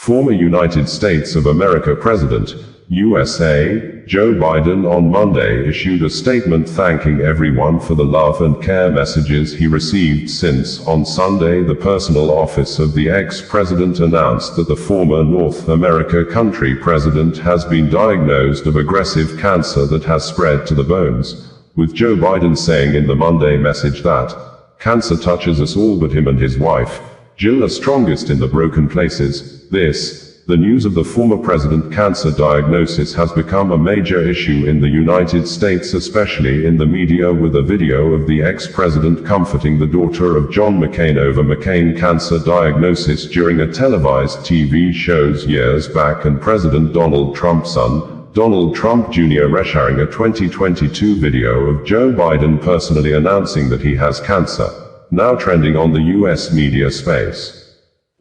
Former United States of America President, USA, Joe Biden on Monday issued a statement thanking everyone for the love and care messages he received since, on Sunday, the personal office of the ex-president announced that the former North America country president has been diagnosed of aggressive cancer that has spread to the bones, with Joe Biden saying in the Monday message that cancer touches us all but him and his wife, Jill, are strongest in the broken places. The news of the former president's cancer diagnosis has become a major issue in the United States, especially in the media, with a video of the ex-president comforting the daughter of John McCain over McCain cancer diagnosis during a televised TV show years back, and President Donald Trump's son, Donald Trump Jr., resharing a 2022 video of Joe Biden personally announcing that he has cancer, now trending on the US media space.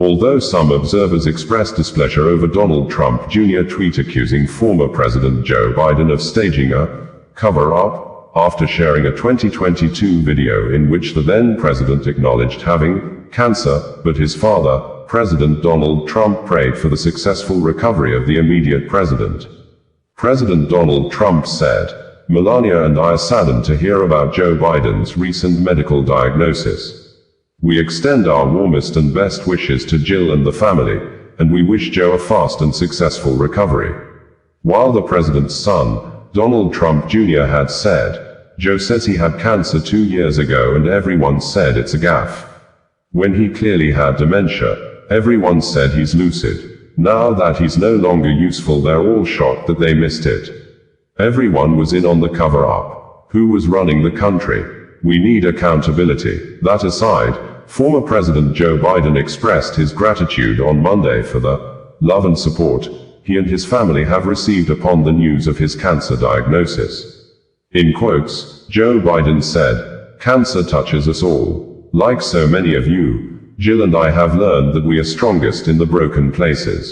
Although some observers expressed displeasure over Donald Trump Jr.'s tweet accusing former President Joe Biden of staging a cover-up, after sharing a 2022 video in which the then-president acknowledged having cancer, but his father, President Donald Trump, prayed for the successful recovery of the immediate president. President Donald Trump said, "Melania and I are saddened to hear about Joe Biden's recent medical diagnosis. We extend our warmest and best wishes to Jill and the family, and we wish Joe a fast and successful recovery." While the president's son, Donald Trump Jr., had said, "Joe says he had cancer 2 years ago and everyone said it's a gaffe. When he clearly had dementia, everyone said he's lucid. Now that he's no longer useful, they're all shocked that they missed it. Everyone was in on the cover-up. Who was running the country? We need accountability." That aside, former President Joe Biden expressed his gratitude on Monday for the love and support he and his family have received upon the news of his cancer diagnosis. In quotes, Joe Biden said, "Cancer touches us all. Like so many of you, Jill and I have learned that we are strongest in the broken places.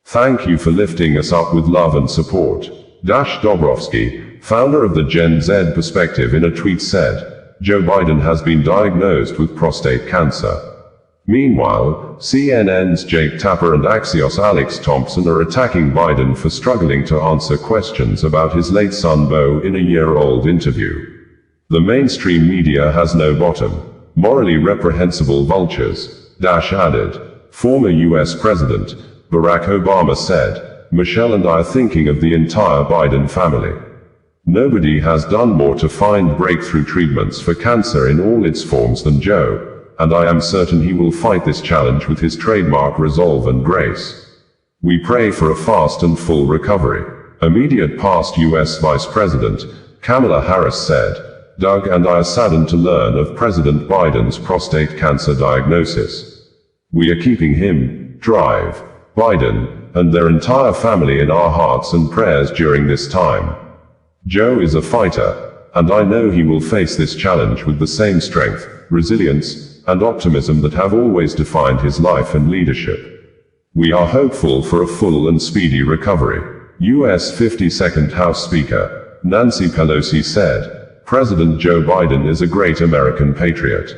Thank you for lifting us up with love and support." Dobrovsky, founder of the Gen Z Perspective, in a tweet said, "Joe Biden has been diagnosed with prostate cancer." Meanwhile, CNN's Jake Tapper and Axios' Alex Thompson are attacking Biden for struggling to answer questions about his late son Beau in a year-old interview. "The mainstream media has no bottom. Morally reprehensible vultures," added. Former US President Barack Obama said, "Michelle and I are thinking of the entire Biden family. Nobody has done more to find breakthrough treatments for cancer in all its forms than Joe, and I am certain he will fight this challenge with his trademark resolve and grace. We pray for a fast and full recovery." Immediate past US Vice President Kamala Harris said, "Doug and I are saddened to learn of President Biden's prostate cancer diagnosis. We are keeping him, Biden, and their entire family in our hearts and prayers during this time. Joe is a fighter, and I know he will face this challenge with the same strength, resilience, and optimism that have always defined his life and leadership. We are hopeful for a full and speedy recovery." U.S. 52nd House Speaker Nancy Pelosi said, "President Joe Biden is a great American patriot.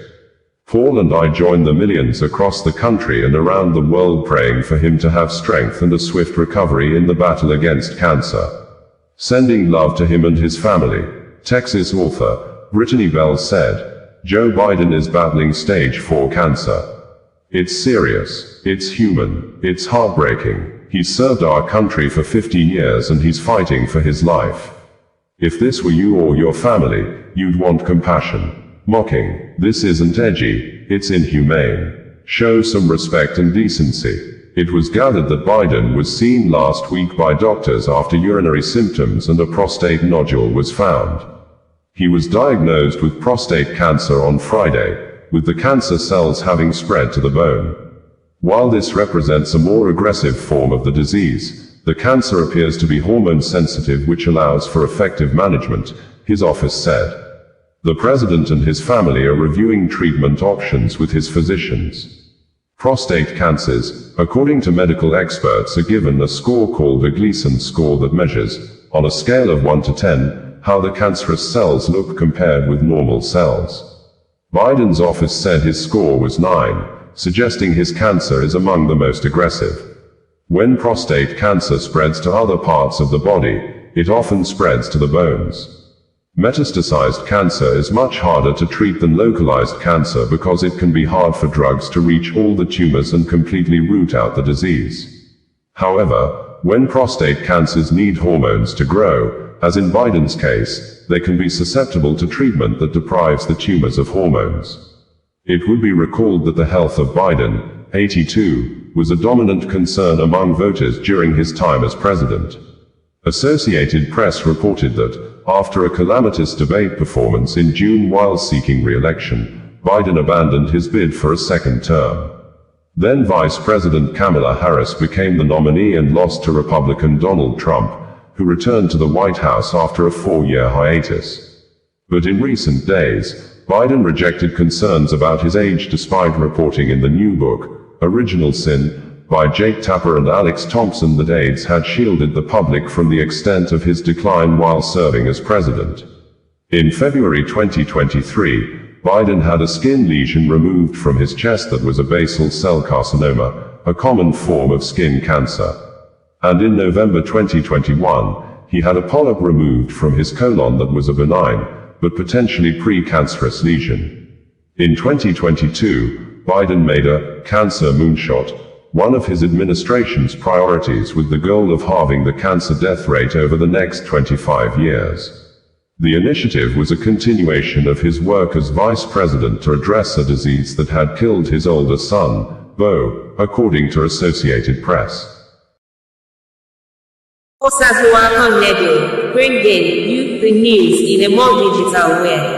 Paul and I join the millions across the country and around the world praying for him to have strength and a swift recovery in the battle against cancer. Sending love to him and his family." Texas author Brittany Bell said, "Joe Biden is battling stage 4 cancer. It's serious, it's human, it's heartbreaking. He's served our country for 50 years and he's fighting for his life. If this were you or your family, you'd want compassion. Mocking this isn't edgy, it's inhumane. Show some respect and decency." It was gathered that Biden was seen last week by doctors after urinary symptoms and a prostate nodule was found. He was diagnosed with prostate cancer on Friday, with the cancer cells having spread to the bone. While this represents a more aggressive form of the disease, the cancer appears to be hormone sensitive, which allows for effective management, his office said. The president and his family are reviewing treatment options with his physicians. Prostate cancers, according to medical experts, are given a score called a Gleason score that measures, on a scale of 1 to 10, how the cancerous cells look compared with normal cells. Biden's office said his score was 9, suggesting his cancer is among the most aggressive. When prostate cancer spreads to other parts of the body, it often spreads to the bones. Metastasized cancer is much harder to treat than localized cancer because it can be hard for drugs to reach all the tumors and completely root out the disease. However, when prostate cancers need hormones to grow, as in Biden's case, they can be susceptible to treatment that deprives the tumors of hormones. It would be recalled that the health of Biden, 82, was a dominant concern among voters during his time as president. Associated Press reported that, after a calamitous debate performance in June while seeking re-election, Biden abandoned his bid for a second term. Then Vice President Kamala Harris became the nominee and lost to Republican Donald Trump, who returned to the White House after a 4-year hiatus. But in recent days, Biden rejected concerns about his age despite reporting in the new book, Original Sin, by Jake Tapper and Alex Thompson that AIDS had shielded the public from the extent of his decline while serving as president. In February 2023, Biden had a skin lesion removed from his chest that was a basal cell carcinoma, a common form of skin cancer. And in November 2021, he had a polyp removed from his colon that was a benign, but potentially pre-cancerous lesion. In 2022, Biden made a cancer moonshot, one of his administration's priorities with the goal of halving the cancer death rate over the next 25 years. The initiative was a continuation of his work as vice president to address a disease that had killed his older son, Beau, according to Associated Press. Osazuwa Radio, bringing you the news in a more digital way.